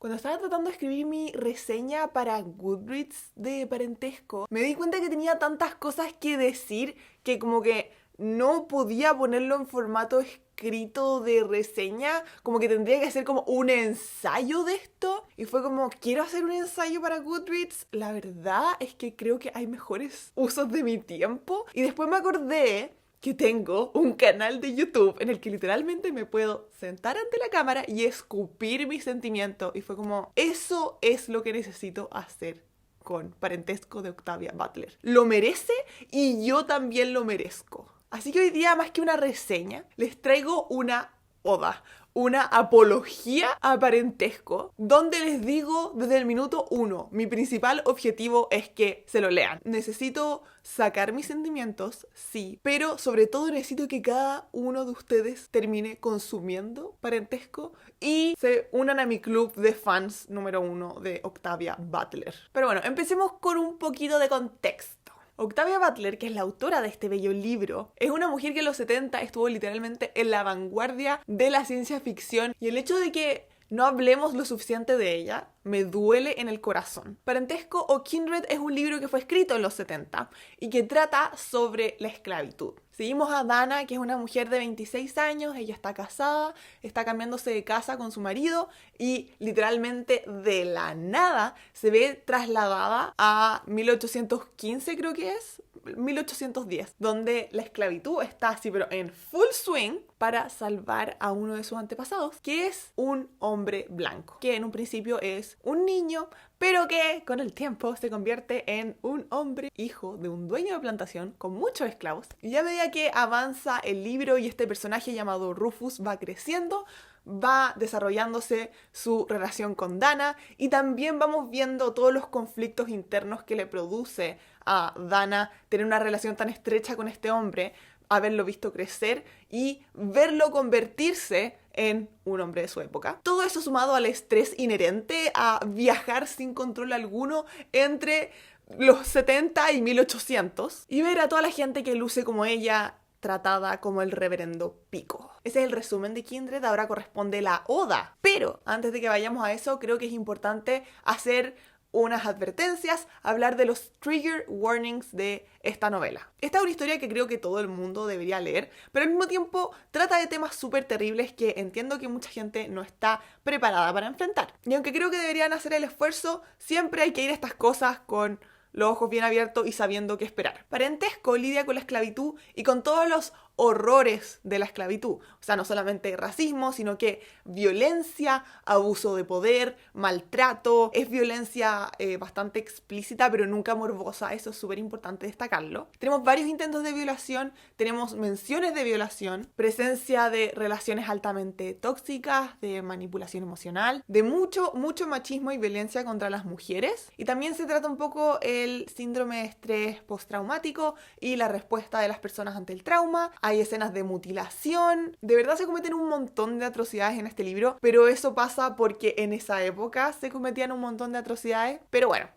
Cuando estaba tratando de escribir mi reseña para Goodreads de Parentesco, me di cuenta que tenía tantas cosas que decir que como que no podía ponerlo en formato escrito de reseña, como que tendría que hacer como un ensayo de esto. Y fue como, quiero hacer un ensayo para Goodreads. La verdad es que creo que hay mejores usos de mi tiempo. Y después me acordé que tengo un canal de YouTube en el que literalmente me puedo sentar ante la cámara y escupir mis sentimientos. Y fue como, eso es lo que necesito hacer con Parentesco de Octavia Butler. Lo merece y yo también lo merezco. Así que hoy día, más que una reseña, les traigo una oda, una apología a Parentesco, donde les digo desde el minuto 1, mi principal objetivo es que se lo lean. Necesito sacar mis sentimientos, sí, pero sobre todo necesito que cada uno de ustedes termine consumiendo Parentesco y se unan a mi club de fans número 1 de Octavia Butler. Pero bueno, empecemos con un poquito de contexto. Octavia Butler, que es la autora de este bello libro, es una mujer que en los 70 estuvo literalmente en la vanguardia de la ciencia ficción, y el hecho de que no hablemos lo suficiente de ella me duele en el corazón. Parentesco o Kindred es un libro que fue escrito en los 70 y que trata sobre la esclavitud. Seguimos a Dana, que es una mujer de 26 años, ella está casada, está cambiándose de casa con su marido y literalmente de la nada se ve trasladada a 1815, creo que es, 1810, donde la esclavitud está así pero en full swing para salvar a uno de sus antepasados, que es un hombre blanco, que en un principio es un niño, pero que con el tiempo se convierte en un hombre hijo de un dueño de plantación con muchos esclavos. Y a medida que avanza el libro y este personaje llamado Rufus va creciendo, va desarrollándose su relación con Dana y también vamos viendo todos los conflictos internos que le produce a Dana tener una relación tan estrecha con este hombre, haberlo visto crecer y verlo convertirse en un hombre de su época. Todo eso sumado al estrés inherente a viajar sin control alguno entre los 70 y 1800 y ver a toda la gente que luce como ella tratada como el reverendo pico. Ese es el resumen de Kindred, ahora corresponde la oda. Pero antes de que vayamos a eso, creo que es importante hacer unas advertencias, hablar de los trigger warnings de esta novela. Esta es una historia que creo que todo el mundo debería leer, pero al mismo tiempo trata de temas súper terribles que entiendo que mucha gente no está preparada para enfrentar. Y aunque creo que deberían hacer el esfuerzo, siempre hay que ir a estas cosas con los ojos bien abiertos y sabiendo qué esperar. Parentesco lidia con la esclavitud y con todos los horrores de la esclavitud. O sea, no solamente racismo, sino que violencia, abuso de poder, maltrato. Es violencia bastante explícita, pero nunca morbosa. Eso es súper importante destacarlo. Tenemos varios intentos de violación, tenemos menciones de violación, presencia de relaciones altamente tóxicas, de manipulación emocional, de mucho machismo y violencia contra las mujeres. Y también se trata un poco el síndrome de estrés postraumático y la respuesta de las personas ante el trauma. Hay escenas de mutilación. De verdad se cometen un montón de atrocidades en este libro, pero eso pasa porque en esa época se cometían un montón de atrocidades. Pero bueno,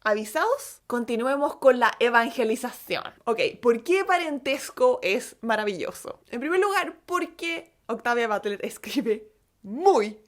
¿avisados? Continuemos con la evangelización. Ok, ¿por qué Parentesco es maravilloso? En primer lugar, porque Octavia Butler escribe muy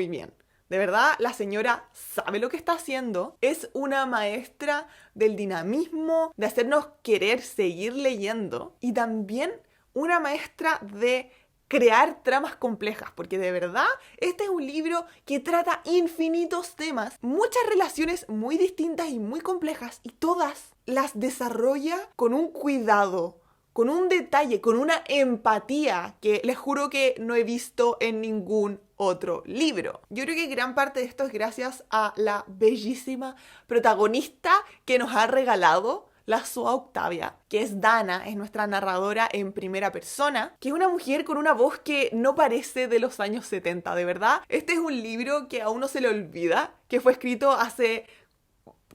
bien. De verdad, la señora sabe lo que está haciendo. Es una maestra del dinamismo, de hacernos querer seguir leyendo. Y también una maestra de crear tramas complejas. Porque de verdad, este es un libro que trata infinitos temas. Muchas relaciones muy distintas y muy complejas. Y todas las desarrolla con un cuidado, con un detalle, con una empatía que les juro que no he visto en ningún otro libro. Yo creo que gran parte de esto es gracias a la bellísima protagonista que nos ha regalado la Sua Octavia, que es Dana, es nuestra narradora en primera persona, que es una mujer con una voz que no parece de los años 70, de verdad. Este es un libro que a uno se le olvida, que fue escrito hace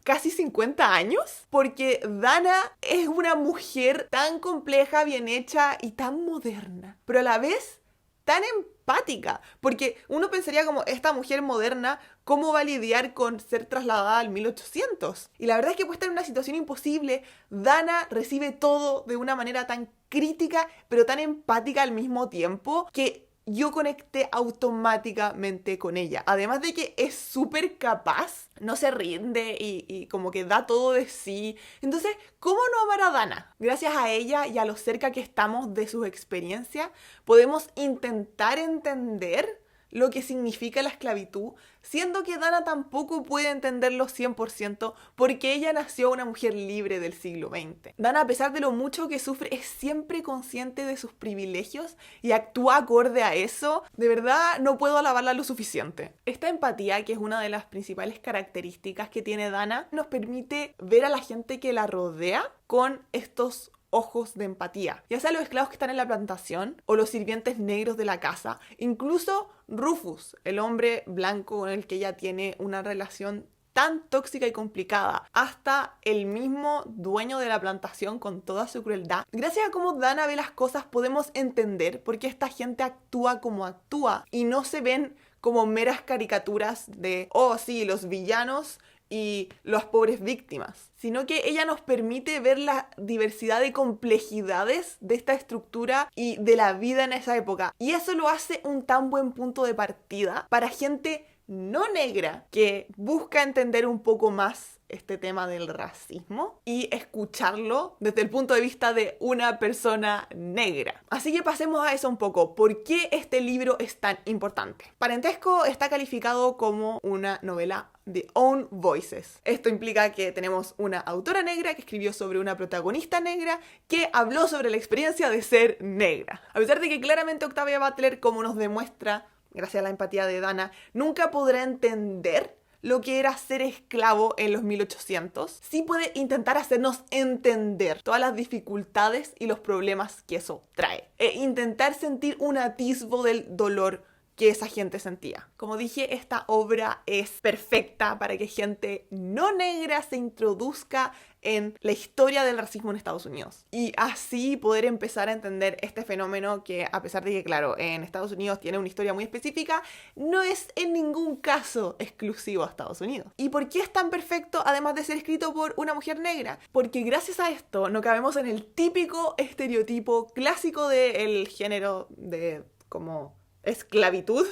casi 50 años, porque Dana es una mujer tan compleja, bien hecha y tan moderna, pero a la vez tan empática, porque uno pensaría como esta mujer moderna, ¿cómo va a lidiar con ser trasladada al 1800? Y la verdad es que puesta en una situación imposible, Dana recibe todo de una manera tan crítica, pero tan empática al mismo tiempo, que yo conecté automáticamente con ella. Además de que es súper capaz, no se rinde y como que da todo de sí. Entonces, ¿cómo no amar a Dana? Gracias a ella y a lo cerca que estamos de sus experiencias, podemos intentar entender lo que significa la esclavitud, siendo que Dana tampoco puede entenderlo 100% porque ella nació una mujer libre del siglo XX. Dana, a pesar de lo mucho que sufre, es siempre consciente de sus privilegios y actúa acorde a eso. De verdad, no puedo alabarla lo suficiente. Esta empatía, que es una de las principales características que tiene Dana, nos permite ver a la gente que la rodea con estos ojos de empatía, ya sea los esclavos que están en la plantación o los sirvientes negros de la casa, incluso Rufus, el hombre blanco con el que ella tiene una relación tan tóxica y complicada, hasta el mismo dueño de la plantación con toda su crueldad. Gracias a cómo Dana ve las cosas podemos entender por qué esta gente actúa como actúa y no se ven como meras caricaturas de, oh sí, los villanos y las pobres víctimas, sino que ella nos permite ver la diversidad de complejidades de esta estructura y de la vida en esa época. Y eso lo hace un tan buen punto de partida para gente no negra que busca entender un poco más este tema del racismo y escucharlo desde el punto de vista de una persona negra. Así que pasemos a eso un poco. ¿Por qué este libro es tan importante? Parentesco está calificado como una novela de Own Voices. Esto implica que tenemos una autora negra que escribió sobre una protagonista negra que habló sobre la experiencia de ser negra. A pesar de que claramente Octavia Butler, como nos demuestra gracias a la empatía de Dana, nunca podrá entender lo que era ser esclavo en los 1800, sí puede intentar hacernos entender todas las dificultades y los problemas que eso trae. E intentar sentir un atisbo del dolor que esa gente sentía. Como dije, esta obra es perfecta para que gente no negra se introduzca en la historia del racismo en Estados Unidos. Y así poder empezar a entender este fenómeno que, a pesar de que, claro, en Estados Unidos tiene una historia muy específica, no es en ningún caso exclusivo a Estados Unidos. ¿Y por qué es tan perfecto, además de ser escrito por una mujer negra? Porque gracias a esto no cabemos en el típico estereotipo clásico del género de como esclavitud,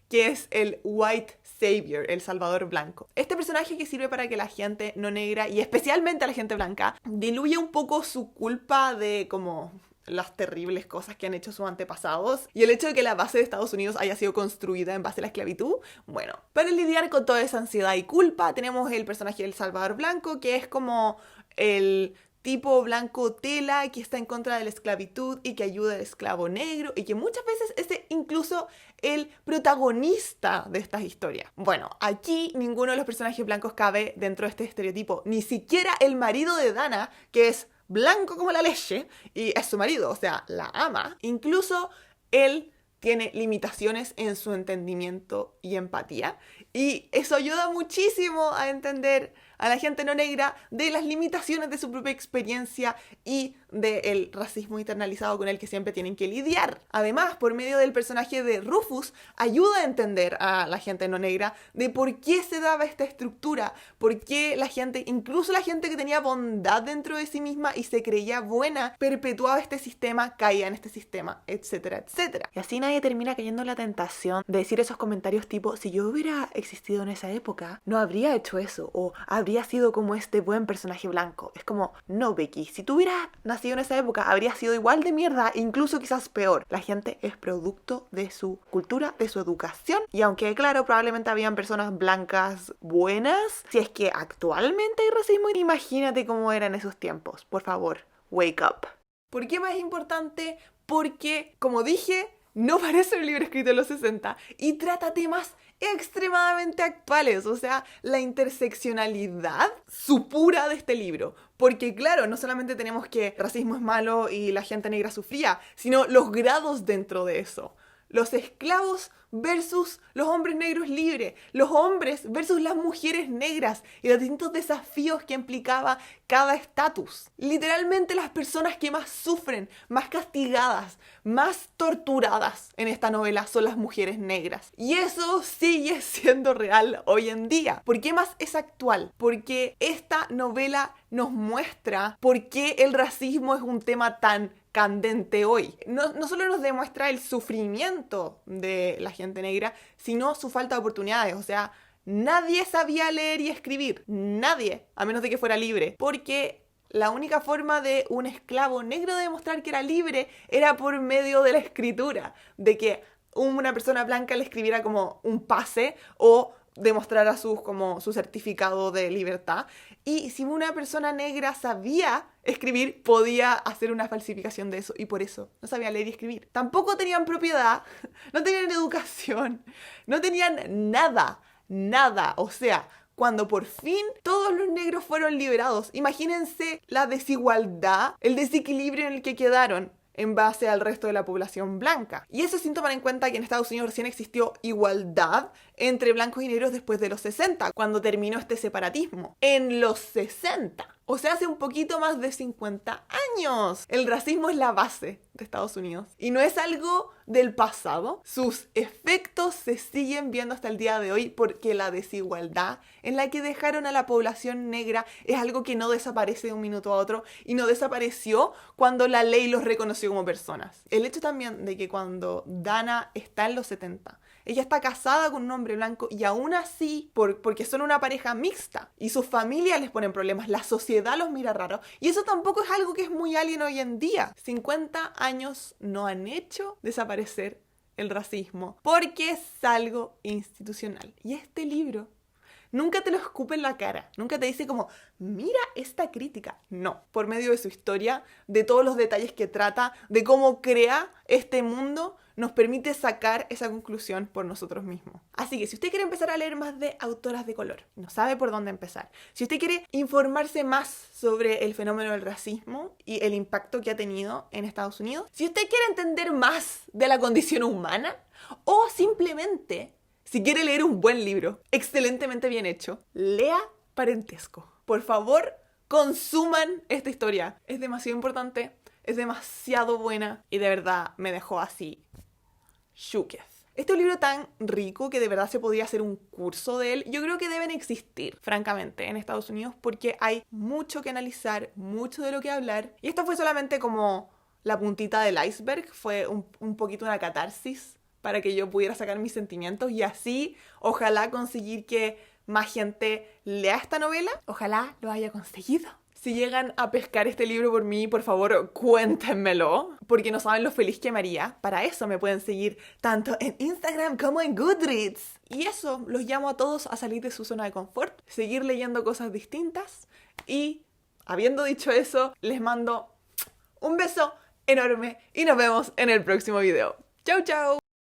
que es el white savior, el salvador blanco. Este personaje que sirve para que la gente no negra, y especialmente a la gente blanca, diluya un poco su culpa de como las terribles cosas que han hecho sus antepasados y el hecho de que la base de Estados Unidos haya sido construida en base a la esclavitud. Bueno, para lidiar con toda esa ansiedad y culpa tenemos el personaje del salvador blanco, que es como el tipo blanco tela que está en contra de la esclavitud y que ayuda al esclavo negro y que muchas veces es incluso el protagonista de estas historias. Bueno, aquí ninguno de los personajes blancos cabe dentro de este estereotipo, ni siquiera el marido de Dana, que es blanco como la leche y es su marido, o sea, la ama. Incluso él tiene limitaciones en su entendimiento y empatía y eso ayuda muchísimo a entender a la gente no negra de las limitaciones de su propia experiencia y del racismo internalizado con el que siempre tienen que lidiar. Además, por medio del personaje de Rufus, ayuda a entender a la gente no negra de por qué se daba esta estructura, por qué la gente, incluso la gente que tenía bondad dentro de sí misma y se creía buena, perpetuaba este sistema, caía en este sistema, etcétera, etcétera. Y así nadie termina cayendo en la tentación de decir esos comentarios tipo, si yo hubiera existido en esa época, no habría hecho eso, o habría sido como este buen personaje blanco. Es como, no, Becky, si tú hubieras nacido en esa época, habría sido igual de mierda, incluso quizás peor. La gente es producto de su cultura, de su educación, y aunque, claro, probablemente habían personas blancas buenas, si es que actualmente hay racismo, imagínate cómo era en esos tiempos. Por favor, wake up. ¿Por qué más importante? Porque, como dije, no parece un libro escrito en los 60 y trata temas extremadamente actuales, o sea, la interseccionalidad supura de este libro. Porque claro, no solamente tenemos que el racismo es malo y la gente negra sufría, sino los grados dentro de eso. Los esclavos versus los hombres negros libres, los hombres versus las mujeres negras y los distintos desafíos que implicaba cada estatus. Literalmente las personas que más sufren, más castigadas, más torturadas en esta novela son las mujeres negras. Y eso sigue siendo real hoy en día. ¿Por qué más es actual? Porque esta novela nos muestra por qué el racismo es un tema tan candente hoy. No solo nos demuestra el sufrimiento de la gente negra, sino su falta de oportunidades. O sea, nadie sabía leer y escribir. Nadie, a menos de que fuera libre. Porque la única forma de un esclavo negro de demostrar que era libre era por medio de la escritura. De que una persona blanca le escribiera como un pase o demostrara su certificado de libertad. Y si una persona negra sabía escribir, podía hacer una falsificación de eso. Y por eso no sabía leer y escribir. Tampoco tenían propiedad, no tenían educación, no tenían nada. O sea, cuando por fin todos los negros fueron liberados, imagínense la desigualdad, el desequilibrio en el que quedaron en base al resto de la población blanca. Y eso sin tomar en cuenta que en Estados Unidos recién existió igualdad entre blancos y negros después de los 60, cuando terminó este separatismo. En los 60. O sea, hace un poquito más de 50 años. El racismo es la base de Estados Unidos. Y no es algo del pasado. Sus efectos se siguen viendo hasta el día de hoy porque la desigualdad en la que dejaron a la población negra es algo que no desaparece de un minuto a otro y no desapareció cuando la ley los reconoció como personas. El hecho también de que cuando Dana está en los 70, ella está casada con un hombre blanco y aún así, porque son una pareja mixta y sus familias les ponen problemas, la sociedad los mira raro. Y eso tampoco es algo que es muy alien hoy en día. 50 años no han hecho desaparecer el racismo porque es algo institucional. Y este libro nunca te lo escupe en la cara, nunca te dice como, mira esta crítica. No, por medio de su historia, de todos los detalles que trata, de cómo crea este mundo, nos permite sacar esa conclusión por nosotros mismos. Así que si usted quiere empezar a leer más de autoras de color, no sabe por dónde empezar, si usted quiere informarse más sobre el fenómeno del racismo y el impacto que ha tenido en Estados Unidos, si usted quiere entender más de la condición humana o simplemente si quiere leer un buen libro, excelentemente bien hecho, lea Parentesco. Por favor, consuman esta historia. Es demasiado importante, es demasiado buena y de verdad me dejó así shuketh. Este es un libro tan rico que de verdad se podría hacer un curso de él. Yo creo que deben existir, francamente, en Estados Unidos porque hay mucho que analizar, mucho de lo que hablar. Y esto fue solamente como la puntita del iceberg, fue un poquito una catarsis para que yo pudiera sacar mis sentimientos y así, ojalá conseguir que más gente lea esta novela. Ojalá lo haya conseguido. Si llegan a pescar este libro por mí, por favor, cuéntenmelo, porque no saben lo feliz que me haría. Para eso me pueden seguir tanto en Instagram como en Goodreads. Y eso, los llamo a todos a salir de su zona de confort, seguir leyendo cosas distintas y, habiendo dicho eso, les mando un beso enorme y nos vemos en el próximo video. ¡Chau, chau!